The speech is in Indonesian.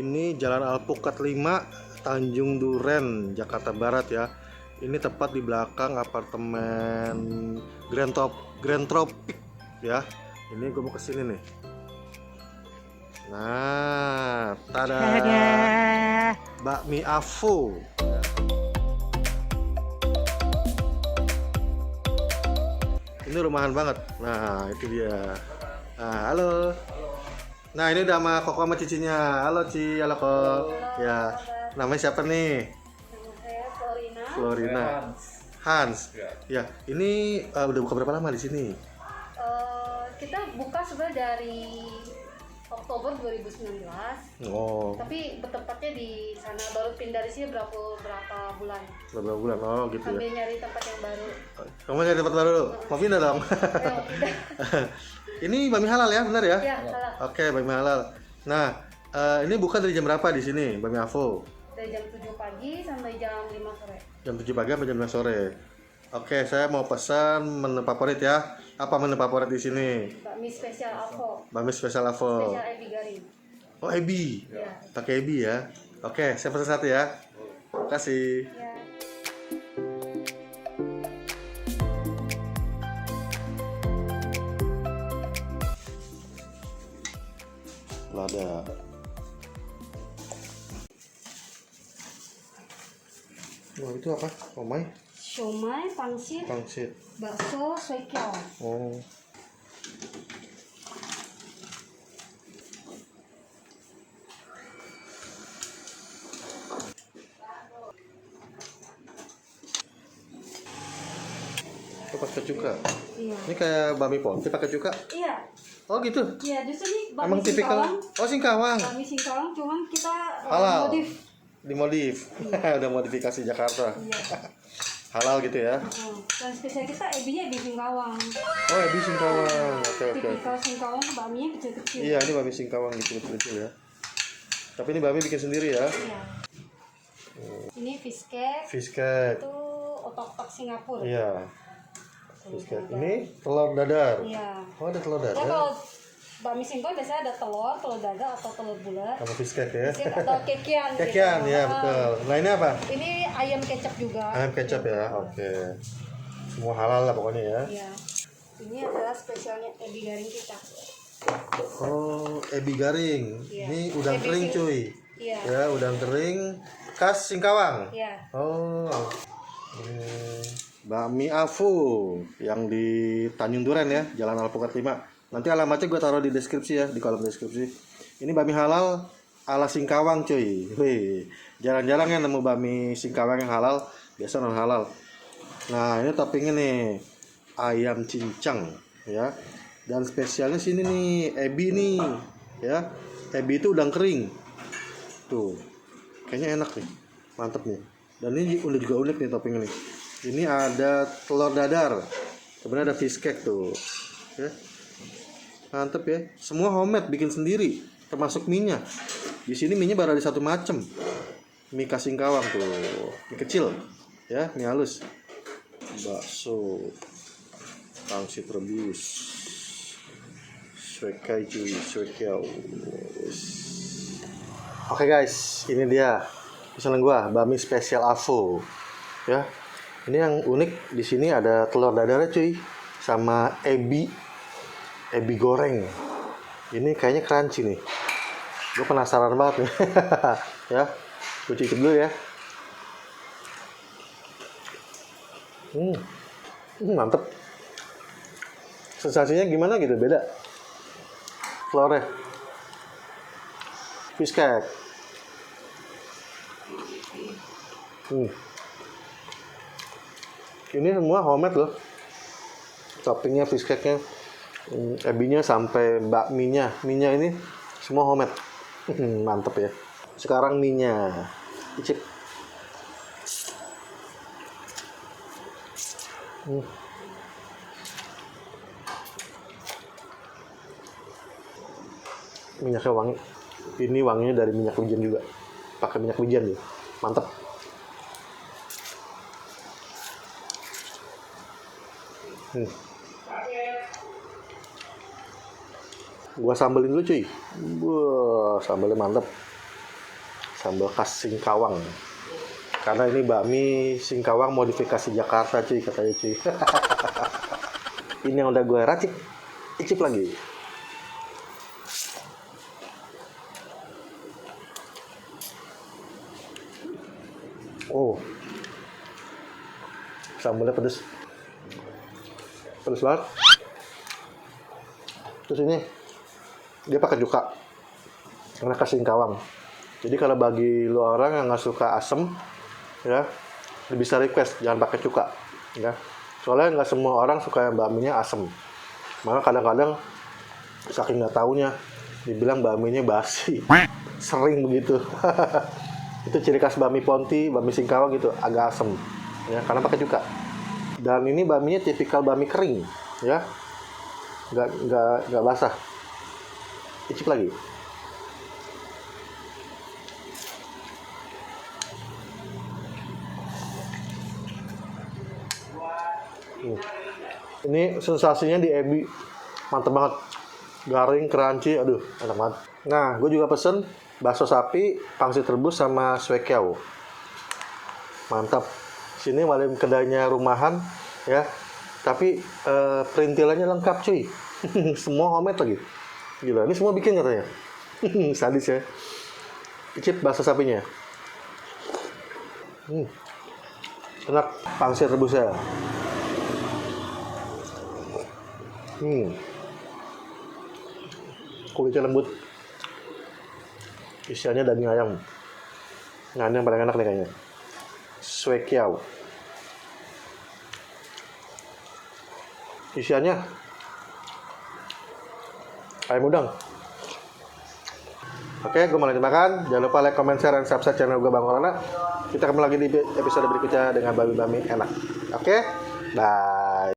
Ini Jalan Alpukat 5, Tanjung Duren, Jakarta Barat ya. Ini tepat di belakang apartemen Grand Tropic ya. Ini gue mau kesini nih. Nah, tada, bakmi Avo. Ini rumahan banget. Nah, itu dia. Nah, halo. Nah, ini udah sama Koko sama cicinya. Halo Ci, halo Kok. Ya, namanya siapa nih? Nama saya Florina. Florina. Hans. Ya, ini udah buka berapa lama di sini? Kita buka sebenarnya dari Oktober 2019. Oh, Tapi bertempatnya di sana, baru pindah di sini berapa bulan. beberapa bulan. Oh, gitu ya. Sambil nyari tempat yang baru. Kamu nyari tempat baru dulu? Mau pindah dong? Ayo, pindah. Ini bakmi halal ya, benar ya? Ya, salah. Oke, bakmi halal. Nah, ini buka dari jam berapa di sini, bakmi Avo? Dari jam 7 pagi sampai jam 5 sore. Jam 7 pagi sampai jam 5 sore. Oke, saya mau pesan menu favorit ya. Apa menu favorit di sini? Bakmi spesial Avo. Bakmi spesial Avo. Spesial ebi garing. Oh, ebi. Ya. Pakai ebi ya. Oke, saya pesan satu ya. Terima kasih. Ya. Lada. Wah, itu apa? Omai? Siomay, pangsit, Pangsit. bakso, soikyao. Oh. Itu pakai cuka. Iya. Ini kayak bakmi ponti pakai cuka. Iya. Oh, gitu. Iya, justru ini bakmi Emang tipikal. Singkawang. Oh, Singkawang. Bakmi Singkawang, cuman kita Halal. modif. Dimodif. Udah modifikasi Jakarta. Iya. Halal gitu ya. Dan spesial kita ebinya ebi Singkawang. Oh, ebi Singkawang. Oke. Tipikal Singkawang bakminya kecil-kecil. Iya, ini bakmi Singkawang gitu kecil ya. Tapi ini bakmi bikin sendiri ya. Iya. Ini fish cake. Fish cake. Itu otak-otak Singapura. Iya. Telur Fish cake. dadar. Ini telur dadar. Iya. Oh, ada telur Ya dadar. kalau bakmi Singkawang biasanya ada telur dadar atau telur bulat. Sama fish cake ya. Fish cake atau kekian. Kekian gitu. ya, betul. Nah, ini apa? Ini ayam kecap juga. Ayam kecap ya. Oke. Semua halal lah pokoknya ya. Iya. Ini adalah spesialnya ebi garing kita. Oh, ebi garing. Iya. Ini udang Ebi kering, sing- cuy. Iya. Ya, udang kering khas Singkawang. Iya. Oh. Bakmi Avo yang di Tanjung Duren ya, Jalan Alpukat 5. Nanti alamatnya gue taruh di deskripsi ya, di kolom deskripsi. Ini bakmi halal ala Singkawang, cuy. Wih, jarang-jarang ya nemu bakmi Singkawang yang halal, biasa non halal. Nah, ini toppingnya nih ayam cincang ya. Dan spesialnya sini nih, ebi nih ya. Ebi itu udang kering. Tuh. Kayaknya enak nih. Mantep nih. Dan ini udah juga unik nih toppingnya nih. Ini ada telur dadar. Kemudian ada fish cake tuh. Ya. Mantep ya. Semua homemade, bikin sendiri, termasuk mie-nya. Di sini mie-nya baru ada satu macem. Mie khas Singkawang tuh. Mie kecil. Ya, mie halus. Bakso. Pangsit rebus. Suekai cuy, suekiao. Oke guys, ini dia pesanan gua, bakmi spesial Avo. Ya. Ini yang unik di sini ada telur dadarnya cuy, sama ebi goreng. Ini kayaknya crunchy nih. Gue penasaran banget nih. Ya, gue cicip dulu ya. Mantep. Sensasinya gimana gitu, beda. Telurnya. Fish cake. Ini semua homemade loh. Toppingnya, fish cake-nya, ebinya sampai bakminya. Mie-nya ini semua homemade. Mantep ya. Sekarang mie-nya. Icip. Minyaknya wangi. Ini wanginya dari minyak wijen juga. Pakai minyak wijen ya. Mantep. Gua sambelin dulu cuy. Wah, sambelnya mantep. sambal khas Singkawang. Karena ini bakmi Singkawang modifikasi Jakarta cuy, katanya cuy. Ini yang udah gue racik, icip lagi. Oh, sambalnya pedes banget. Terus ini dia pakai cuka karena khas Singkawang. Jadi kalau bagi lu orang yang nggak suka asem, ya bisa request jangan pakai cuka, ya. Soalnya nggak semua orang suka yang bakminya asem. Malah kadang-kadang saking nggak taunya dibilang bakminya basi. Sering begitu. Itu ciri khas bakmi Ponti, bakmi Singkawang gitu, agak asem, ya karena pakai cuka. Dan ini bakminya tipikal bakmi kering, ya, nggak basah. Icip lagi. Ini sensasinya di ebi, mantep banget, garing, crunchy, aduh, enak banget. Nah, gue juga pesen bakso sapi, pangsit rebus sama suekiao. Mantap. Sini malam kedainya rumahan, ya. Tapi perintilannya lengkap cuy. Semua homemade lagi. Gila, ini semua bikin katanya. Sadis ya. Icip bakso sapinya. Enak, pangsit rebusnya. Kulitnya lembut. Isiannya daging ayam. Nah, ini yang paling enak nih kayaknya. Suekiao. Isiannya ayam udang. Oke, gue mau lanjut makan. Jangan lupa like, comment, share, dan subscribe channel gue Bang Corona. Kita ketemu lagi di episode berikutnya dengan babi-babi enak. Oke, bye.